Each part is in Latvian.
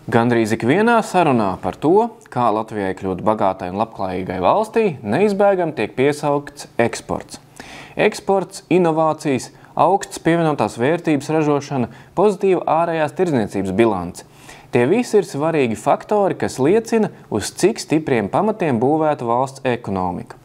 Gandrīz ikvienā sarunā par to, kā Latvijai kļūt bagātai un labklājīgai valstī, neizbēgami tiek piesaukts eksports. Eksports, inovācijas, augsts pievienotās vērtības ražošana, pozitīva ārējās tirdzniecības bilance. Tie visi ir svarīgi faktori, kas liecina, uz cik stipriem pamatiem būvēta valsts ekonomika.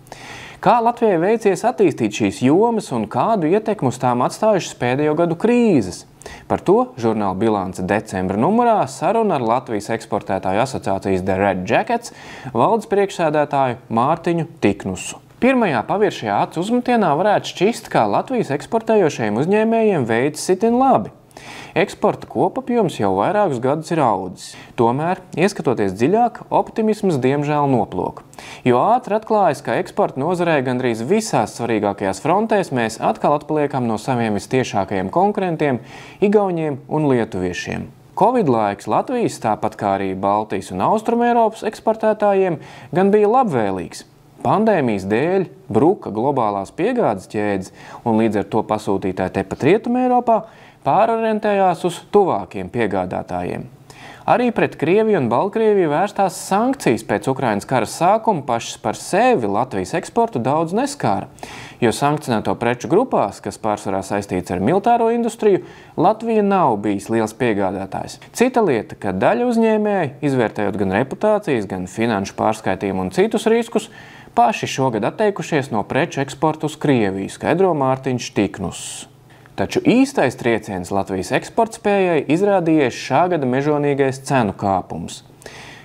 Kā Latvijai veicies attīstīt šīs jomas un kādu ietekmu uz tām atstājušas pēdējo gadu krīzes? Par to žurnāla Bilance decembra numurā saruna ar Latvijas eksportētāju asociācijas The Red Jackets valdes priekšsēdētāju Mārtiņu Tiknusu. Pirmajā paviršajā acu uzmetienā varētu šķist, kā Latvijas eksportējošajiem uzņēmējiem veids itin labi. Eksporta kopapjoms jau vairākus gadus ir audzis. Tomēr, ieskatoties dziļāk, optimisms diemžēl noplok. Jo ātri atklājas, ka eksporta nozarē gandrīz visās svarīgākajās frontēs mēs atkal atpaliekam no saviem vistiešākajiem konkurentiem – igauņiem un lietuviešiem. Covid laiks Latvijas, tāpat kā arī Baltijas un Austrumēropas eksportētājiem, gan bija labvēlīgs. Pandēmijas dēļ bruka globālās piegādes ķēdes un līdz ar to pasūtītāji tepat Rietumēropā pārorientējās uz tuvākiem piegādātājiem. Arī pret Krieviju un Baltkrieviju vērstās sankcijas pēc Ukrainas kara sākuma pašas par sevi Latvijas eksportu daudz neskāra, jo sankcionēto preču grupās, kas pārsvarā saistīts ar militāro industriju, Latvija nav bijis liels piegādātājs. Cita lieta, ka daļa uzņēmēji, izvērtējot gan reputācijas, gan finanšu pārskaitījumu un citus riskus, paši šogad atteikušies no preču eksportu uz Krieviju, skaidro Mārtiņš Tiknuss. Taču īstais trieciens Latvijas eksportspējai izrādījies šā gada mežonīgais cenu kāpums.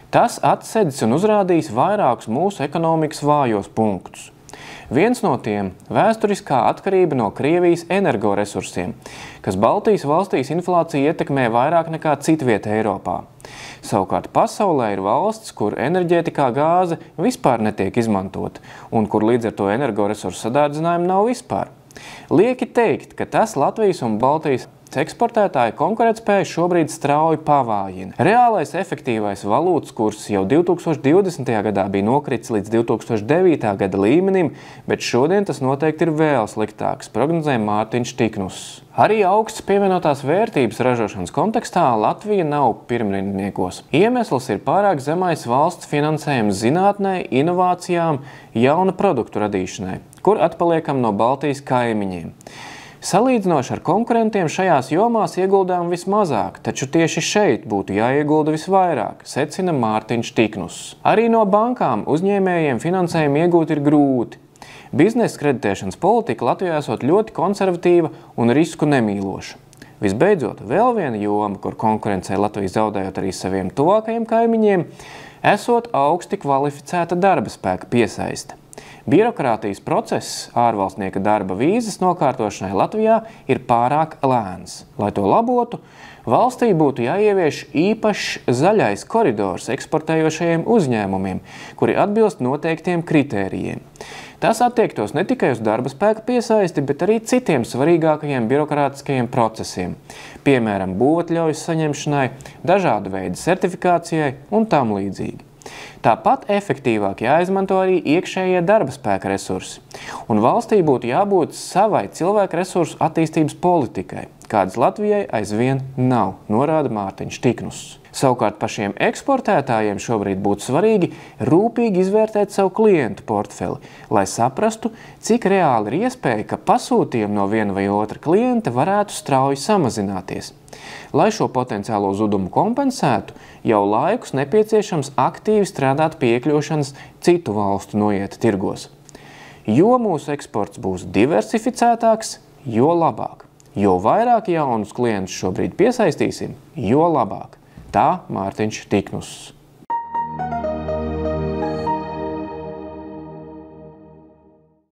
Tas atsedzis un uzrādījis vairākus mūsu ekonomikas vājos punktus. Viens no tiem – vēsturiskā atkarība no Krievijas energoresursiem, kas Baltijas valstīs inflāciju ietekmē vairāk nekā citvieta Eiropā. Savukārt pasaulē ir valsts, kur enerģētikā gāze vispār netiek izmantota un kur līdz ar to energoresursu sadārdzinājumu nav vispār. Lieki teikt, ka tas Latvijas un Baltijas eksportētāju konkurētspēju šobrīd strauji pavājina. Reālais efektīvais valūtas kurs jau 2020. gadā bija nokritis līdz 2009. gada līmenim, bet šodien tas noteikti ir vēl sliktāks, prognozē Mārtiņš Tiknuss. Arī augsts pievienotās vērtības ražošanas kontekstā Latvija nav pirmrindniekos. Iemesls ir pārāk zemais valsts finansējums zinātnē, inovācijām, jauna produktu radīšanai, kur atpaliekam no Baltijas kaimiņiem. Salīdzinoši ar konkurentiem šajās jomās ieguldām vismazāk, taču tieši šeit būtu jāiegulda visvairāk, secina Mārtiņš Tiknuss. Arī no bankām uzņēmējiem finansējumu iegūt ir grūti. Biznesa kreditēšanas politika Latvijā esot ļoti konservatīva un risku nemīloša. Visbeidzot, vēl viena joma, kur konkurencē Latvija zaudējot arī saviem tuvākajiem kaimiņiem, esot augsti kvalificēta darba spēka piesaiste. Birokrātijas process ārvalstnieka darba vīzas nokārtošanai Latvijā ir pārāk lēns. Lai to labotu, valstī būtu jāievieš īpašs zaļais koridors eksportējošajiem uzņēmumiem, kuri atbilst noteiktiem kritērijiem. Tas attiektos ne tikai uz darba spēka piesaisti, bet arī citiem svarīgākajiem birokrātiskajiem procesiem, piemēram, būvatļaujas saņemšanai, dažādu veidu certifikācijai un tam līdzīgi. Tāpat efektīvāk jāizmanto arī iekšējie darba spēka resursi, un valstī būtu jābūt savai cilvēku resursu attīstības politikai, kādas Latvijai aizvien nav, norāda Mārtiņš Tiknuss. Savukārt pašiem eksportētājiem šobrīd būtu svarīgi rūpīgi izvērtēt savu klientu portfeli, lai saprastu, cik reāli ir iespēja, ka pasūtījumi no viena vai otra klienta varētu strauji samazināties. Lai šo potenciālo zudumu kompensētu, jau laikus nepieciešams aktīvi strādāt pie iekļūšanas citu valstu noieta tirgos. Jo mūsu eksports būs diversificētāks, jo labāk. Jo vairāk jaunus klientus šobrīd piesaistīsim, jo labāk. Tā Mārtiņš Tiknuss.